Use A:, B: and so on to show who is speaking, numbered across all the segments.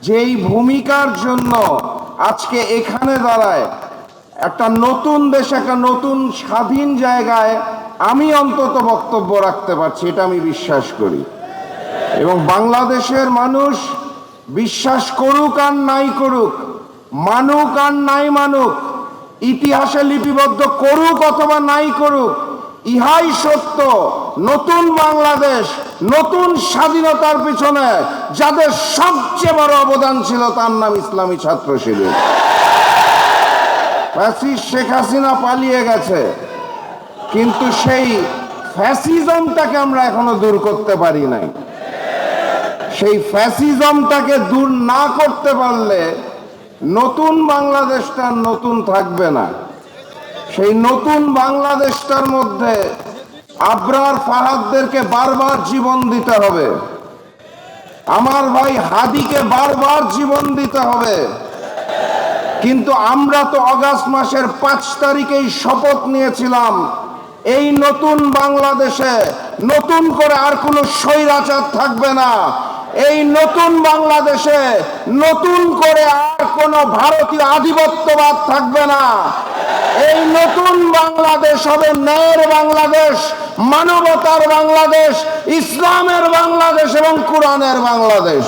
A: যেই ভূমিকার জন্য আজকে এখানে দাঁড়ায় একটা নতুন দেশ, একটা নতুন স্বাধীন জায়গায় আমি অন্তত বক্তব্য রাখতে পারছি, এটা আমি বিশ্বাস করি। এবং বাংলাদেশের মানুষ বিশ্বাস করুক আর নাই করুক, মানুক আর নাই মানুক, ইতিহাসে লিপিবদ্ধ করুক অথবা নাই করুক, ইহাই সত্য। নতুন বাংলাদেশ, নতুন স্বাধীনতার পিছনে যাদের সবচেয়ে বড় অবদান ছিল তার নাম ইসলামী ছাত্র শিবির। ফ্যাসিস্ট শেখ হাসিনা পালিয়ে গেছে, কিন্তু সেই ফ্যাসিজমটাকে আমরা এখনো দূর করতে পারি নাই। সেই ফ্যাসিজমটাকে দূর না করতে পারলে নতুন বাংলাদেশটা নতুন থাকবে না। সেই নতুন বাংলাদেশটার মধ্যে আবরার ফাহাদদেরকে বারবার জীবন দিতে হবে, আমার ভাই হাদিকে বারবার জীবন দিতে হবে। কিন্তু আমরা তো আগস্ট মাসের 5 তারিখেই শপথ নিয়েছিলাম, এই নতুন বাংলাদেশে নতুন করে আর কোনো স্বৈরাচার থাকবে না। এই নতুন বাংলাদেশে নতুন করে আর কোনো ভারতীয় আধিপত্যবাদ থাকবে না। এই নতুন বাংলাদেশ হবে ন্যায়ের বাংলাদেশ, মানবতার বাংলাদেশ, ইসলামের বাংলাদেশ এবং কোরআনের বাংলাদেশ।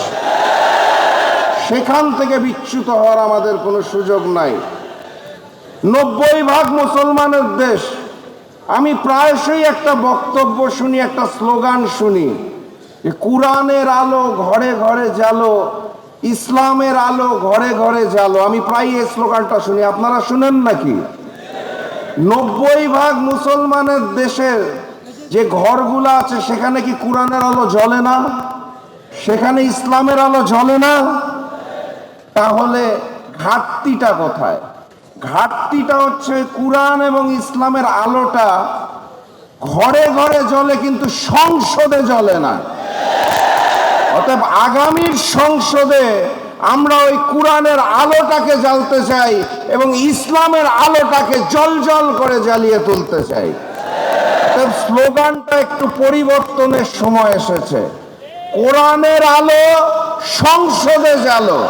A: সেখান থেকে বিচ্যুত হওয়ার আমাদের কোনো সুযোগ নাই। 90% মুসলমানের দেশ। আমি প্রায়শই একটা বক্তব্য শুনি, একটা স্লোগান শুনি, কোরআনের আলো ঘরে ঘরে জ্বালো, ইসলামের আলো ঘরে ঘরে জ্বালো। আমি প্রায় এই স্লোগানটা শুনি, আপনারা শুনেন নাকি? 90% মুসলমানের দেশের যে ঘরগুলো আছে সেখানে কি কোরআনের আলো জ্বলে না? সেখানে ইসলামের আলো জ্বলে না? তাহলে ঘাটতিটা কোথায়? ঘাটতিটা হচ্ছে কোরআন এবং ইসলামের আলোটা ঘরে ঘরে জ্বলে কিন্তু সংসদে জ্বলে না। অতএব আগামীর সংসদে আমরা ওই কোরআনের আলোটাকে জ্বালতে চাই এবং ইসলামের আলোটাকে জলজল করে জ্বালিয়ে তুলতে চাই। অতএব স্লোগানটা একটু পরিবর্তনের সময় এসেছে। কোরআনের আলো সংসদে জ্বালো,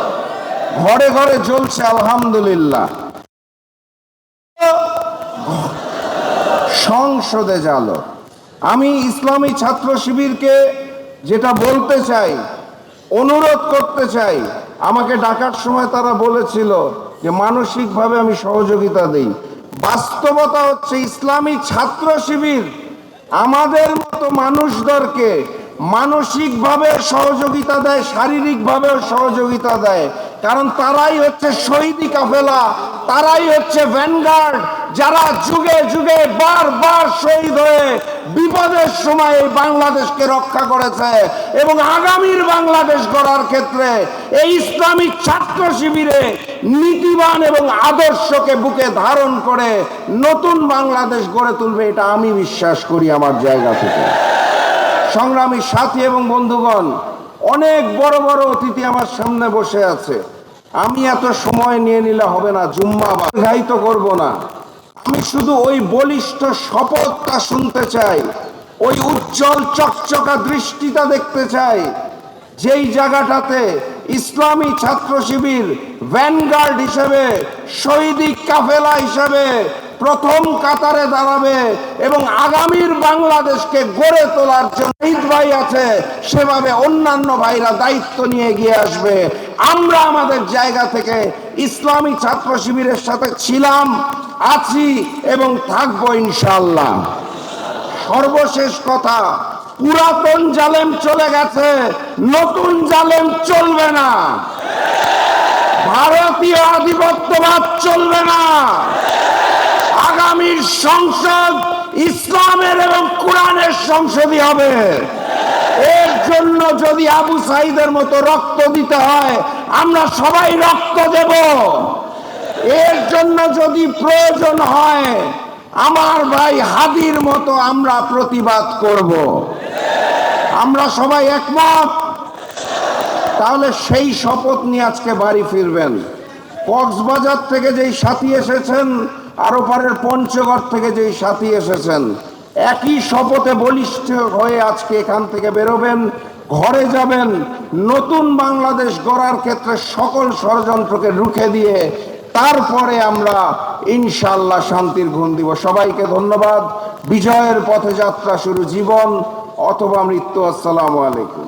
A: ঘরে ঘরে জ্বলছে আলহামদুলিল্লাহ, সংসদে জ্বালো। আমি ইসলামী ছাত্র শিবিরকে যেটা বলতে চাই, অনুরোধ করতে চাই, আমাকে ডাকার সময় তারা বলেছিল যে মানসিকভাবে আমি সহযোগিতা দেই। বাস্তবতা হচ্ছে ইসলামী ছাত্র শিবির আমাদের মতো মানুষদেরকে মানসিকভাবে সহযোগিতা দেয়, শারীরিকভাবেও সহযোগিতা দেয়। কারণ তারাই হচ্ছে শহীদি কাফেলা, তারাই হচ্ছে ভ্যানগার্ড, যারা যুগে যুগে বারবার শহীদ হয়ে বিপদের সময় এই বাংলাদেশকে রক্ষা করেছে। এবং আগামীর বাংলাদেশ গড়ার ক্ষেত্রে এই ইসলামী ছাত্র শিবিরে নীতিবান এবং আদর্শকে বুকে ধারণ করে নতুন বাংলাদেশ গড়ে তুলবে, এটা আমি বিশ্বাস করি আমার জায়গা থেকে। সংগ্রামী সাথী এবং বন্ধুগণ, অনেক বড় বড় অতিথি আমার সামনে বসে আছে। আমি এত সময় নিয়ে নিলে হবে না, জুম্মা বাধায়িত করব না। আমি শুধু ওই বলিষ্ঠ শপথটা শুনতে চাই, ওই উজ্জ্বল চকচকা দৃষ্টিটা দেখতে চাই, যেই জায়গাটাতে ইসলামী ছাত্র শিবির ভ্যানগার্ড হিসেবে, শহীদি কাফেলা হিসেবে প্রথম কাতারে দাঁড়াবে এবং আগামীর বাংলাদেশকে গড়ে তোলার জন্য শহীদ ভাই আছে সেভাবে অন্যান্য ভাইরা দায়িত্ব নিয়ে এগিয়ে আসবে। আমরা আমাদের জায়গা থেকে ইসলামী ছাত্র শিবিরের সাথে ছিলাম, আছি এবং থাকবো ইনশাআল্লাহ। সর্বশেষ কথা, পুরাতন জালেম চলে গেছে, নতুন জালেম চলবে না। ভারতীয় আধিপত্যবাদ চলবে না। আগামীর সংসদ ইসলামের এবং কোরআনের সংসদই হবে। এর জন্য যদি আবু সাইদের মতো রক্ত দিতে হয় আমরা সবাই রক্ত দেব। এর জন্য যদি প্রয়োজন হয় আমার ভাই হাদির মতো আমরা প্রতিবাদ করব। আমরা সবাই একমত। তাহলে সেই শপথ নিয়ে আজকে বাড়ি ফিরবেন। কক্সবাজার থেকে যেই সাথী এসেছেন, আরো পারের পঞ্চগড় থেকে যেই সাথী এসেছেন, একই শপথে বলিষ্ঠ হয়ে আজকে এখান থেকে বেরোবেন ঘরে যাবেন, নতুন বাংলাদেশ গড়ার ক্ষেত্রে সকল ষড়যন্ত্রকে রুখে দিয়ে তারপরে আমরা ইনশাআল্লাহ শান্তির ঘুম দিব। সবাইকে ধন্যবাদ। বিজয়ের পথে যাত্রা শুরু, জীবন অথবা মৃত্যু। আসসালামু আলাইকুম।